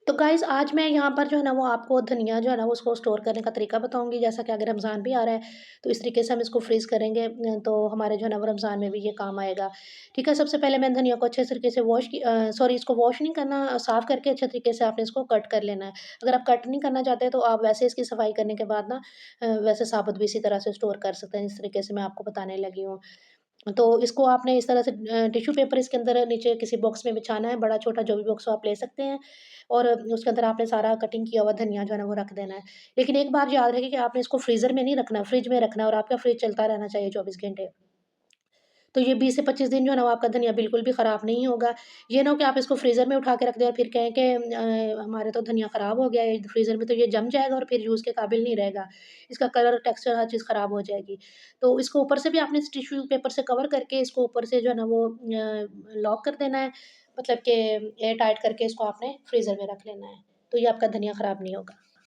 तो गाइज़ आज मैं यहाँ पर जो है ना वो आपको धनिया जो है ना वो उसको स्टोर करने का तरीका बताऊँगी। जैसा कि अगर रमज़ान भी आ रहा है, तो इस तरीके से हम इसको फ्रीज़ करेंगे तो हमारे जो है ना वो रमज़ान में भी ये काम आएगा। ठीक है, सबसे पहले मैंने धनिया को अच्छे तरीके से सॉरी इसको वॉश नहीं करना, साफ़ करके अच्छे तरीके से आपने इसको कट कर लेना है। अगर आप कट नहीं करना चाहते तो आप वैसे इसकी सफाई करने के बाद ना वैसे साबुत भी इसी तरह से स्टोर कर सकते हैं, जिस तरीके से मैं आपको बताने लगी हूँ। तो इसको आपने इस तरह से टिश्यू पेपर इसके अंदर नीचे किसी बॉक्स में बिछाना है, बड़ा-छोटा जो भी बॉक्स हो आप ले सकते हैं और उसके अंदर आपने सारा कटिंग किया हुआ धनिया जो है ना वो रख देना है। लेकिन एक बात याद रखें कि आपने इसको फ्रीज़र में नहीं रखना, फ्रिज में रखना है और आपका फ्रिज चलता रहना चाहिए 24 घंटे। तो ये 20 से 25 दिन जो है ना वो आपका धनिया बिल्कुल भी खराब नहीं होगा। ये ना हो कि आप इसको फ्रीज़र में उठा के रख दें और फिर कहें कि हमारे तो धनिया खराब हो गया है, फ्रीज़र में तो ये जम जाएगा और फिर यूज़ के काबिल नहीं रहेगा। इसका कलर, टेक्सचर हर चीज़ खराब हो जाएगी। तो इसको ऊपर से भी आपने इस टिश्यू पेपर से कवर करके इसको ऊपर से जो है ना वो लॉक कर देना है। मतलब कि एयर टाइट करके इसको आपने फ्रीज़र में रख लेना है। तो ये आपका धनिया खराब नहीं होगा।